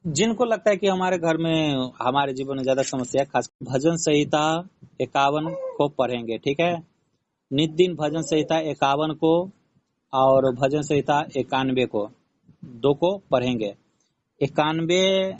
जिनको लगता है कि हमारे घर में हमारे जीवन में ज्यादा समस्या है, खास भजन संहिता 51 को पढ़ेंगे, ठीक है। नित दिन भजन संहिता 51 को और भजन संहिता 91 को, दो को पढ़ेंगे। 91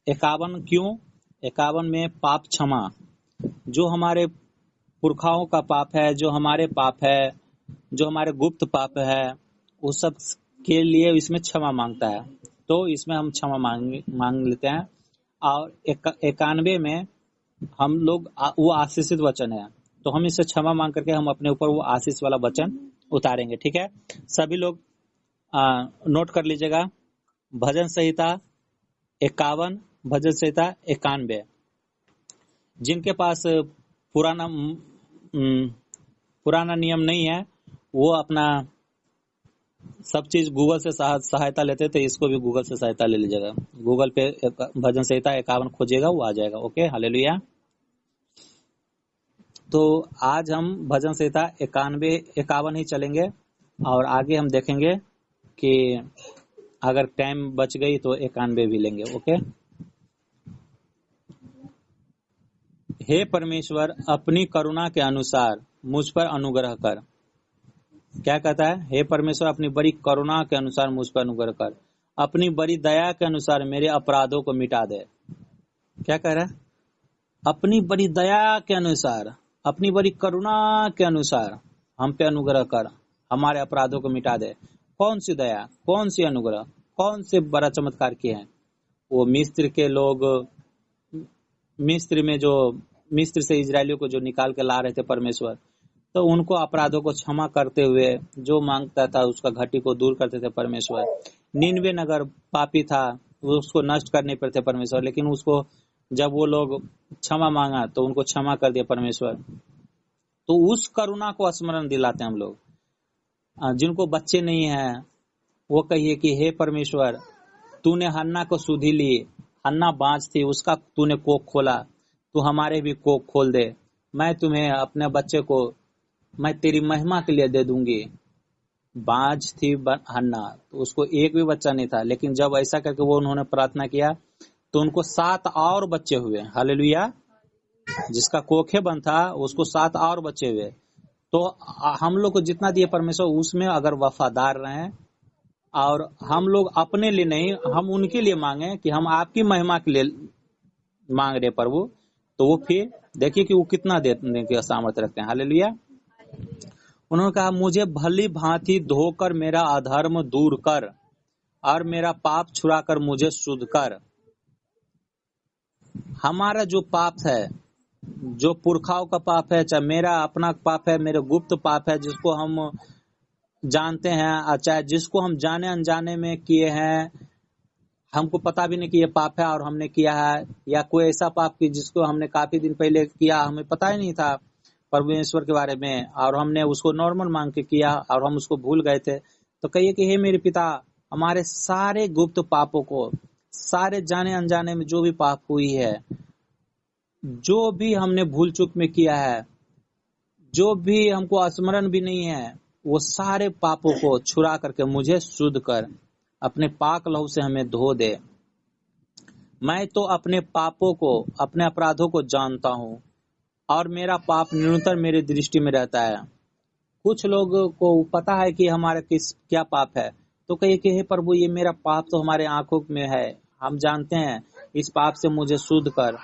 51 क्यों? 51 में पाप क्षमा, जो हमारे पुरखाओं का पाप है, जो हमारे पाप है, जो हमारे गुप्त पाप है, उस सब के लिए इसमें क्षमा मांगता है। तो इसमें हम क्षमा मांग लेते हैं। और 91 में हम लोग वो आशीषित वचन है, तो हम इससे क्षमा मांग करके हम अपने ऊपर वो आशीष वाला वचन उतारेंगे, ठीक है। सभी लोग नोट कर लीजिएगा। भजन संहिता 51, भजन संहिता 91। जिनके पास पुराना नियम नहीं है, वो अपना सब चीज गूगल से सहायता लेते, तो इसको भी गूगल से सहायता ले लीजिएगा। गूगल पे भजन संहिता 51 खोजिएगा, वो आ जाएगा। Okay, hallelujah. तो आज हम भजन संहिता 51 ही चलेंगे, और आगे हम देखेंगे कि अगर टाइम बच गई तो 91 भी लेंगे। ओके। हे परमेश्वर, अपनी करुणा के अनुसार मुझ पर अनुग्रह कर। क्या कहता है? हे परमेश्वर, अपनी बड़ी करुणा के अनुसार मुझ पर अनुग्रह कर, अपनी बड़ी दया के अनुसार मेरे अपराधों को मिटा दे। क्या कह रहा है? अपनी बड़ी दया के अनुसार, अपनी बड़ी करुणा के अनुसार हम पे अनुग्रह कर, हमारे अपराधों को मिटा दे। कौन सी दया, कौन सी अनुग्रह, कौन से बड़ा चमत्कार किए हैं? वो मिस्र के लोग, मिस्र से इजरायलियों को जो निकाल के ला रहे थे परमेश्वर, तो उनको अपराधों को क्षमा करते हुए जो मांगता था उसका घटी को दूर करते थे परमेश्वर। 99 नगर पापी था, उसको नष्ट करने पर थे परमेश्वर, लेकिन उसको जब वो लोग क्षमा मांगा तो उनको क्षमा कर दिया परमेश्वर। तो उस करुणा को स्मरण दिलाते हैं हम लोग। जिनको बच्चे नहीं है वो कहिए कि हे परमेश्वर, तूने हन्ना को सुधि ली, हन्ना बांझ थी, उसका तूने कोख खोला, तू हमारे भी कोख खोल दे। मैं तुम्हें अपने बच्चे को मैं तेरी महिमा के लिए दे दूंगी। बांझ थी हन्ना, तो उसको एक भी बच्चा नहीं था, लेकिन जब ऐसा करके वो उन्होंने प्रार्थना किया तो उनको 7 और बच्चे हुए। हालेलुया। जिसका कोखे बंद था उसको 7 और बच्चे हुए। तो हम लोग को जितना दिए परमेश्वर, उसमें अगर वफादार रहें, और हम लोग अपने लिए नहीं, हम उनके लिए मांगे कि हम आपकी महिमा के लिए मांग रहे प्रभु, तो वो फिर देखिए कि वो कितना देने की सामर्थ्य रखते हैं। हालेलुया। उन्होंने कहा, मुझे भली भांति धोकर मेरा अधर्म दूर कर, और मेरा पाप छुड़ा कर मुझे शुद्ध कर। हमारा जो पाप है, जो पुरखाओं का पाप है, चाहे मेरा अपना पाप है, मेरे गुप्त पाप है, जिसको हम जानते हैं, चाहे जिसको हम जाने अनजाने में किए हैं, हमको पता भी नहीं कि ये पाप है और हमने किया है, या कोई ऐसा पाप की जिसको हमने काफी दिन पहले किया, हमें पता ही नहीं था परमेश्वर के बारे में, और हमने उसको नॉर्मल मांग के किया और हम उसको भूल गए थे। तो कहिए कि हे मेरे पिता, हमारे सारे गुप्त पापों को, सारे जाने अनजाने में जो भी पाप हुई है, जो भी हमने भूल चूक में किया है, जो भी हमको स्मरण भी नहीं है, वो सारे पापों को छुड़ा करके मुझे शुद्ध कर, अपने पाक लहू से हमें धो दे। मैं तो अपने पापों को, अपने अपराधों को जानता हूँ, और मेरा पाप निरंतर मेरे दृष्टि में रहता है। कुछ लोगों को पता है कि हमारा क्या पाप है, तो कहिए कि हे प्रभु, ये मेरा पाप तो हमारे आंखों में है, हम जानते हैं, इस पाप से मुझे शुद्ध कर,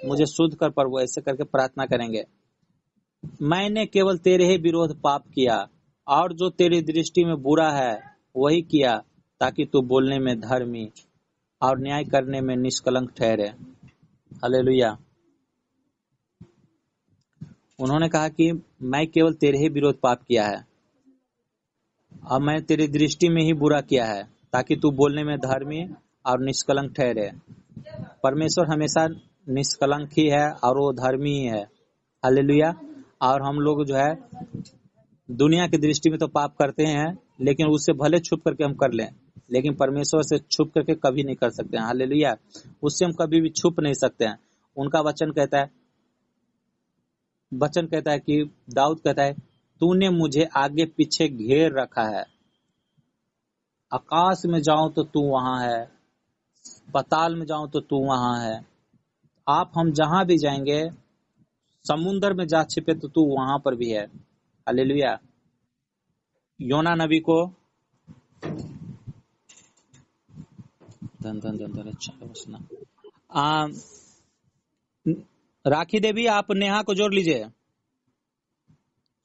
मुझे शुद्ध कर प्रभु। ऐसे करके प्रार्थना करेंगे। मैंने केवल तेरे ही विरोध पाप किया, और जो तेरी दृष्टि में बुरा है वही किया, ताकि तू बोलने में धर्मी और न्याय करने में निष्कलंक ठहरे। हालेलुया। उन्होंने कहा कि मैं केवल तेरे ही विरोध पाप किया है, और मैं तेरी दृष्टि में ही बुरा किया है, ताकि तू बोलने में धर्मी और निष्कलंक ठहरे। परमेश्वर हमेशा निष्कलंक ही है और वो धर्मी ही है। हालेलुया। और हम लोग जो है दुनिया की दृष्टि में तो पाप करते हैं, लेकिन उससे भले छुप करके हम कर लें, लेकिन परमेश्वर से छुप करके कभी नहीं कर सकते हैं। हालेलुया। उससे हम कभी भी छुप नहीं सकते हैं। उनका वचन कहता है कि दाऊद कहता है, तूने मुझे आगे पीछे घेर रखा है, आकाश में जाऊं तो तू वहां है, पाताल में जाऊं तो तू वहां है। आप हम जहां भी जाएंगे, समुद्र में जा छिपे तो तू वहां पर भी है। हालेलुया। योना नबी को धन धन धन धन अच्छा बसना। राखी देवी, आप नेहा को जोड़ लीजिए।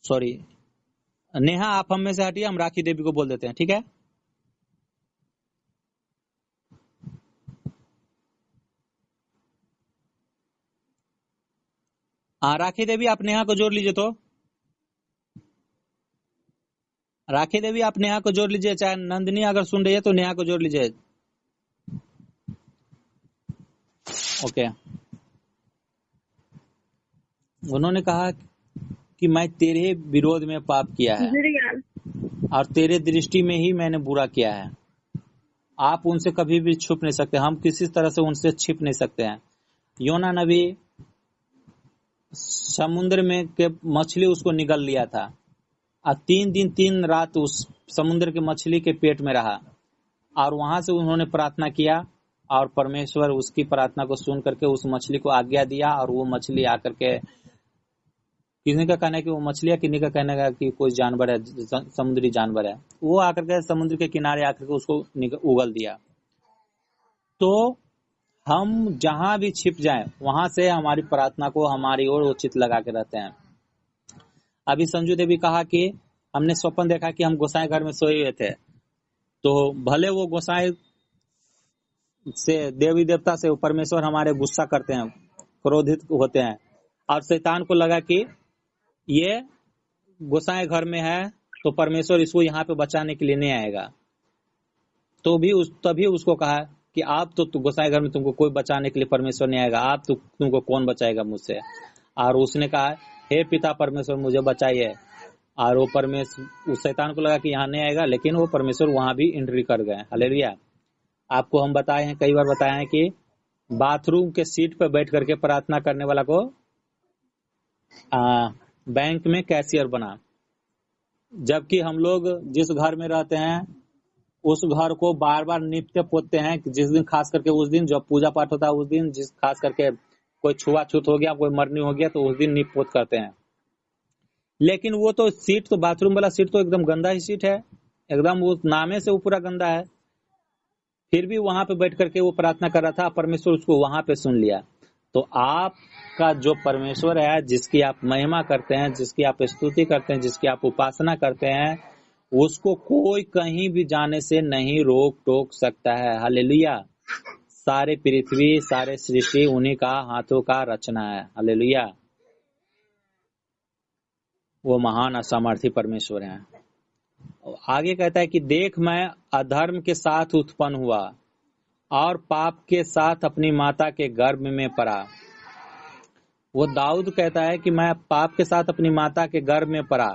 सॉरी नेहा, आप हम में से हटिए, हम राखी देवी को बोल देते हैं, ठीक है। राखी देवी, आप नेहा को जोड़ लीजिए। तो राखी देवी, आप नेहा को जोड़ लीजिए। चाहे नंदिनी अगर सुन रही है तो नेहा को जोड़ लीजिए। ओके। उन्होंने कहा कि मैं तेरे विरोध में पाप किया है और तेरे दृष्टि में ही मैंने बुरा किया है। आप उनसे कभी भी छुप नहीं सकते, हम किसी तरह से उनसे छिप नहीं सकते हैं। योना नबी समुद्र में के मछली उसको निगल लिया था और 3 दिन 3 रात उस समुद्र के मछली के पेट में रहा और वहां से उन्होंने प्रार्थना किया और परमेश्वर उसकी प्रार्थना को सुन करके उस मछली को आज्ञा दिया और वो मछली आकर के, किसी का कहना है कि वो मछली है, किसी का कहना है कि कोई जानवर है, समुद्री जानवर है, वो आकर के समुद्र के किनारे आकर के उसको उगल दिया। तो हम जहां भी छिप जाएं वहां से हमारी प्रार्थना को हमारी ओर उचित लगा के रहते हैं। अभी संजू देवी कहा कि हमने स्वप्न देखा कि हम गोसाई घर में सोए हुए थे, तो भले वो गोसाई से देवी देवता से परमेश्वर हमारे गुस्सा करते हैं, क्रोधित होते हैं और शैतान को लगा कि ये गोसाई घर में है तो परमेश्वर इसको यहाँ पे बचाने के लिए नहीं आएगा, तो भी तभी उसको कहा कि आप तो गोसाई घर में तुमको कोई बचाने के लिए परमेश्वर नहीं आएगा, आप तो तुमको कौन बचाएगा मुझसे। और उसने कहा हे पिता परमेश्वर मुझे बचाइए, और वो परमेश्वर उस शैतान को लगा कि यहाँ नहीं आएगा, लेकिन वो परमेश्वर वहां भी एंट्री कर गए। हालेलुया। आपको हम बताए हैं, कई बार बताए हैं कि बाथरूम के सीट पर बैठ करके प्रार्थना करने वाला को बैंक में कैशियर बना, जबकि हम लोग जिस घर में रहते हैं उस घर को बार बार निपते पोतते हैं। जिस दिन खास करके उस दिन जब पूजा पाठ होता है उस दिन, जिस खास करके कोई छुआछूत हो गया, कोई मरनी हो गया, तो उस दिन निप पोत करते हैं। लेकिन वो तो सीट, तो बाथरूम वाला सीट तो एकदम गंदा ही सीट है, एकदम वो नामे से वो पूरा गंदा है। फिर भी वहां पे बैठ करके वो प्रार्थना कर रहा था, परमेश्वर उसको वहां पे सुन लिया। तो आपका जो परमेश्वर है, जिसकी आप महिमा करते हैं, जिसकी आप स्तुति करते हैं, जिसकी आप उपासना करते हैं, उसको कोई कहीं भी जाने से नहीं रोक टोक सकता है। हालेलुया। सारे पृथ्वी, सारे सृष्टि उन्हीं का हाथों का रचना है। हालेलुया। वो महान असामर्थी परमेश्वर हैं। आगे कहता है कि देख मैं अधर्म के साथ उत्पन्न हुआ और पाप के साथ अपनी माता के गर्भ में पड़ा। वो दाऊद कहता है कि मैं पाप के साथ अपनी माता के गर्भ में पड़ा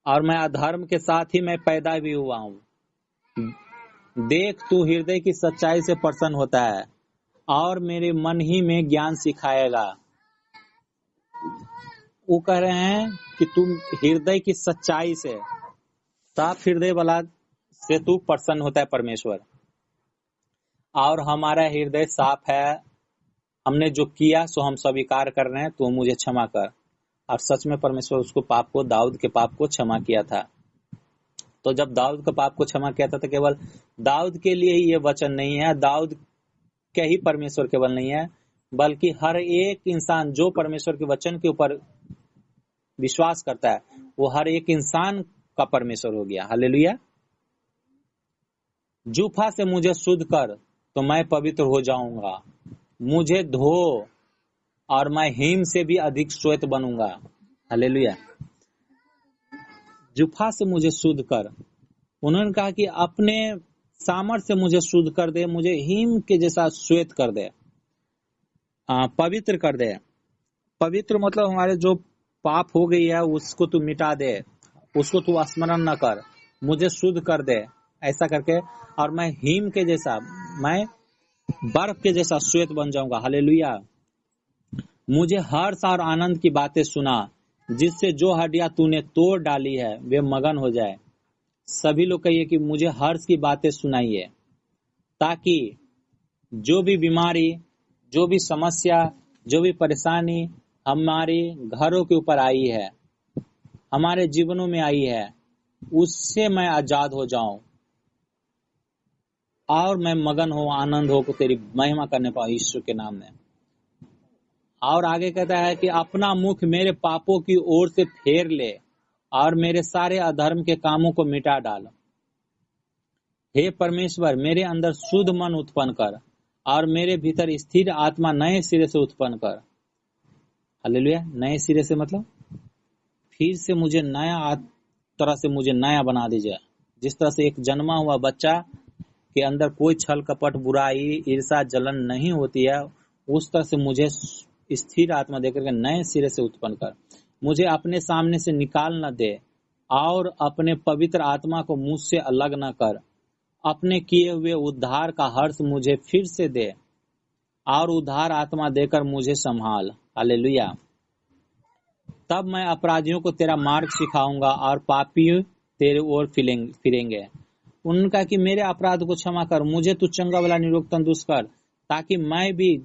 और मैं अधर्म के साथ ही मैं पैदा भी हुआ हूँ। देख तू हृदय की सच्चाई से प्रसन्न होता है और मेरे मन ही में ज्ञान सिखाएगा। वो कह रहे हैं कि तुम हृदय की सच्चाई से, साफ हृदय वाला से तू प्रसन्न होता है परमेश्वर, और हमारा हृदय साफ है, हमने जो किया सो हम स्वीकार कर रहे हैं, तो मुझे क्षमा कर। और सच में परमेश्वर उसको पाप को, दाऊद के पाप को क्षमा किया था। तो जब दाऊद के पाप को क्षमा किया था तो केवल दाऊद के लिए ही ये वचन नहीं है, दाऊद के ही परमेश्वर केवल नहीं है, बल्कि हर एक इंसान जो परमेश्वर के वचन के ऊपर विश्वास करता है वो हर एक इंसान का परमेश्वर हो गया। हालेलुया। जूफा से मुझे शुद्ध कर तो मैं पवित्र हो जाऊंगा, मुझे धो और मैं हिम से भी अधिक श्वेत बनूंगा। हालेलुया। जूफा से मुझे शुद्ध कर, उन्होंने कहा कि अपने सामर्थ्य से मुझे शुद्ध कर दे, मुझे हिम के जैसा श्वेत कर दे, पवित्र कर दे। पवित्र मतलब हमारे जो पाप हो गई है उसको तू मिटा दे, उसको तू स्मरण न कर, मुझे शुद्ध कर दे, ऐसा करके, और मैं हिम के जैसा, मैं बर्फ के जैसा श्वेत बन जाऊंगा। हालेलुया। मुझे हर्ष और आनंद की बातें सुना, जिससे जो हड्डियां तूने तोड़ डाली है वे मगन हो जाए। सभी लोग कहिए कि मुझे हर्ष की बातें सुनाइए, ताकि जो भी बीमारी, जो भी समस्या, जो भी परेशानी हमारे घरों के ऊपर आई है, हमारे जीवनों में आई है, उससे मैं आजाद हो जाऊं और मैं मगन हो, आनंद हो को तेरी महिमा करने पाऊं ईश्वर के नाम में। और आगे कहता है कि अपना मुख मेरे पापों की ओर से फेर ले और मेरे सारे अधर्म के कामों को मिटा डाल। हे परमेश्वर, मेरे अंदर शुद्ध मन उत्पन्न कर और मेरे भीतर स्थिर आत्मा नए सिरे से उत्पन्न कर। हालेलुया। नए सिरे से मतलब फिर से मुझे नया तरह से मुझे नया बना दीजिए। जिस तरह से एक जन्मा हुआ बच्चा के अंदर कोई छल कपट, बुराई, ईर्षा, जलन नहीं होती है, उस तरह से मुझे स्थिर आत्मा देकर के नए सिरे से उत्पन्न कर। मुझे अपने सामने से निकाल न दे और अपने पवित्र आत्मा को मुझसे अलग न कर। अपने किए हुए उद्धार का हर्ष मुझे फिर से दे और उद्धार आत्मा देकर मुझे संभाल। हालेलुया। तब मैं अपराधियों को तेरा मार्ग सिखाऊंगा और पापी तेरे ओर फिरेंगे। उनका कि मेरे अपराध को क्षमा कर, मुझे तू चंगा वाला निरोग तंदुरुस्त कर, ताकि मैं भी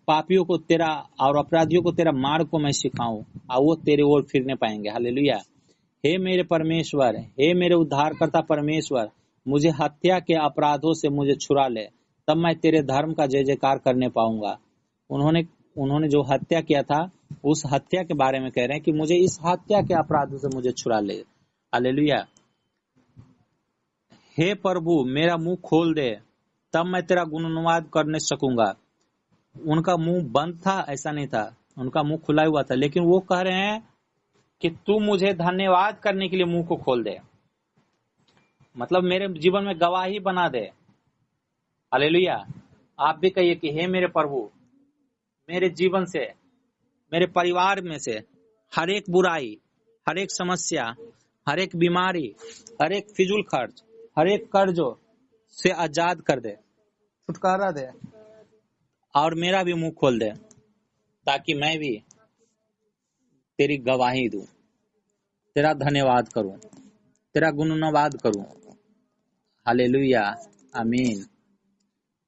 पापियों को तेरा और अपराधियों को तेरा मार्ग को मैं सिखाऊं और वो तेरे ओर फिरने पाएंगे। हालेलुया। हे मेरे परमेश्वर, हे मेरे उद्धारकर्ता परमेश्वर, मुझे हत्या के अपराधों से मुझे छुड़ा ले, तब मैं तेरे धर्म का जय जयकार करने पाऊंगा। उन्होंने जो हत्या किया था, उस हत्या के बारे में कह रहे हैं कि मुझे इस हत्या के अपराधों से मुझे छुड़ा ले। हालेलुया। हे प्रभु, मेरा मुंह खोल दे, तब मैं तेरा गुणगान करने सकूंगा। उनका मुंह बंद था ऐसा नहीं था, उनका मुंह खुला हुआ था, लेकिन वो कह रहे हैं कि तू मुझे धन्यवाद करने के लिए मुंह को खोल दे, मतलब मेरे जीवन में गवाही बना दे। हालेलुया। आप भी कहिए कि हे मेरे प्रभु, मेरे जीवन से, मेरे परिवार में से हर एक बुराई, हर एक समस्या, हर एक बीमारी, हर एक फिजूल खर्च, हर एक कर्जों से आजाद कर दे, छुटकारा दे और मेरा भी मुंह खोल दे, ताकि मैं भी तेरी गवाही दूं, तेरा धन्यवाद करूं, तेरा गुणगान करूं। हालेलुया। आमीन।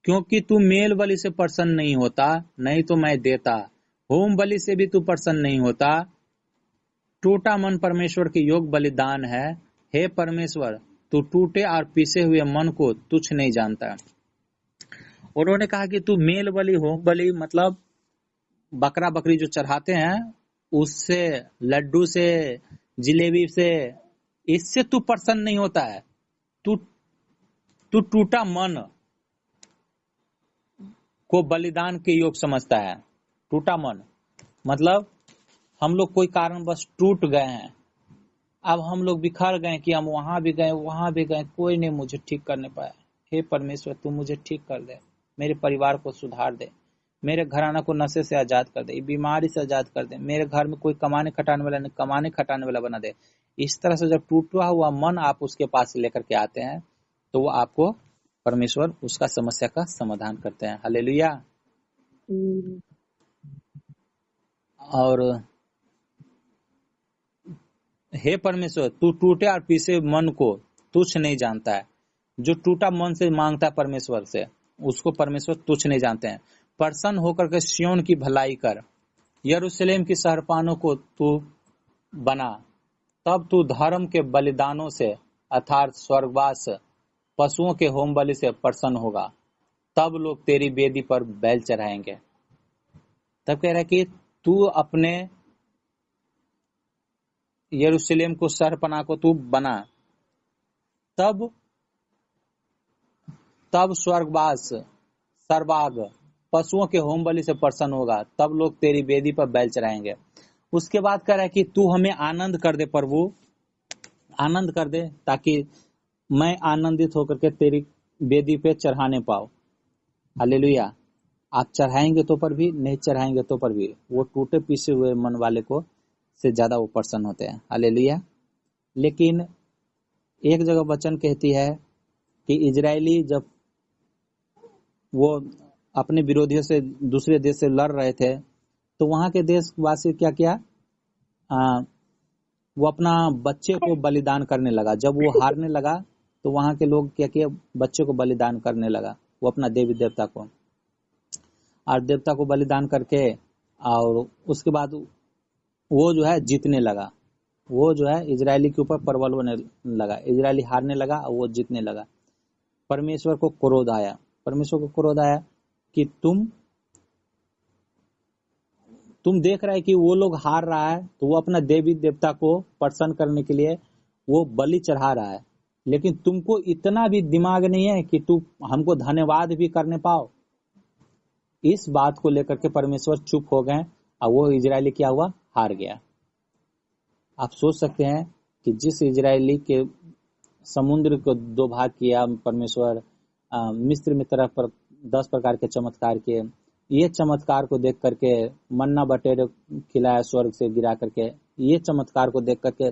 क्योंकि तू मेल बलि से प्रसन्न नहीं होता, नहीं तो मैं देता। होम बलि से भी तू प्रसन्न नहीं होता। टूटा मन परमेश्वर के योग बलिदान है। हे परमेश्वर, तू टूटे और पीसे हुए मन को तुच्छ नहीं जानता। उन्होंने कहा कि तू मेल बलि, होम बलि मतलब बकरा बकरी जो चढ़ाते हैं, उससे, लड्डू से, जिलेबी से, इससे तू प्रसन्न नहीं होता है। तू टूटा मन को बलिदान के योग समझता है। टूटा मन मतलब हम लोग कोई कारणवश टूट गए हैं, अब हम लोग बिखर गए कि हम वहां भी गए, कोई नहीं मुझे ठीक करने पाया। हे परमेश्वर, तू मुझे ठीक कर दे, मेरे परिवार को सुधार दे, मेरे घराना को नशे से आजाद कर दे, बीमारी से आजाद कर दे, मेरे घर में कोई कमाने खटाने वाला बना दे। इस तरह से जब टूटा हुआ मन आप उसके पास लेकर के आते हैं, तो वो आपको परमेश्वर उसका समस्या का समाधान करते हैं। हालेलुया। और हे परमेश्वर, तू टूटे और पीसे मन को तुच्छ नहीं जानता है। जो टूटा मन से मांगता है परमेश्वर से, उसको परमेश्वर तुच्छ नहीं जानते हैं। प्रसन्न होकर के सिय्योन की भलाई कर, यरूशलेम की शहरपानों को तू बना। तब तू धर्म के बलिदानों से अर्थात स्वर्गवास, पशुओं के होम बलि से प्रसन्न होगा। तब लोग तेरी वेदी पर बैल चढ़ाएंगे। तब कह रहा है कि तू अपने यरूशलेम को शहरपनाह को तू बना, तब स्वर्गवास, सर्वाग, पशुओं के होम बलि से प्रसन्न होगा। तब लोग तेरी वेदी पर बैल चढ़ाएंगे। उसके बाद कह रहा है कि तू हमें आनंद कर दे प्रभु, आनंद कर दे, ताकि मैं आनंदित होकर के तेरी वेदी पे चढ़ाने पाऊं। हालेलुया। आप चढ़ाएंगे तो पर भी, नहीं चढ़ाएंगे तो पर भी, वो टूटे पीसे हुए मन वाले को से ज्यादा वो प्रसन्न होते हैं। हालेलुया। लेकिन एक जगह वचन कहती है कि इजरायली जब वो अपने विरोधियों से, दूसरे देश से लड़ रहे थे, तो वहां के देशवासी क्या किया, वो अपना बच्चे को बलिदान करने लगा। जब वो हारने लगा तो वहां के लोग क्या किया, बच्चे को बलिदान करने लगा, वो अपना देवी देवता को। और देवता को बलिदान करके, और उसके बाद वो जो है जीतने लगा। वो जो है इजरायली के ऊपर प्रबल होने लगा, इजरायली हारने लगा और वो जीतने लगा। परमेश्वर को क्रोध आया, परमेश्वर को क्रोध आया कि तुम देख रहे हैं कि वो लोग हार रहा है, तो वो अपना देवी देवता को प्रसन्न करने के लिए वो बलि चढ़ा रहा है, लेकिन तुमको इतना भी दिमाग नहीं है कि तुम हमको धन्यवाद भी करने पाओ। इस बात को लेकर के परमेश्वर चुप हो गए और वो इजरायली क्या हुआ, हार गया। आप सोच सकते हैं कि जिस इजरायली के समुद्र को 2 भाग किया परमेश्वर, मिस्र में तरफ पर 10 प्रकार के चमत्कार किए, ये चमत्कार को देख करके मन्ना बटेर खिलाया स्वर्ग से गिरा करके, ये चमत्कार को देख करके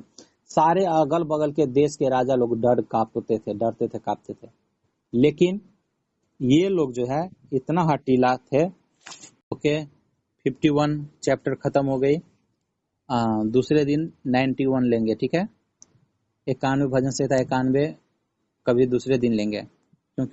सारे अगल बगल के देश के राजा लोग डरते थे, कांपते थे। लेकिन ये लोग जो है इतना हठीला थे। ओके, 51 चैप्टर खत्म हो गई। दूसरे दिन 91 लेंगे, ठीक है। 91 भजन संहिता 91 कभी दूसरे दिन लेंगे, क्योंकि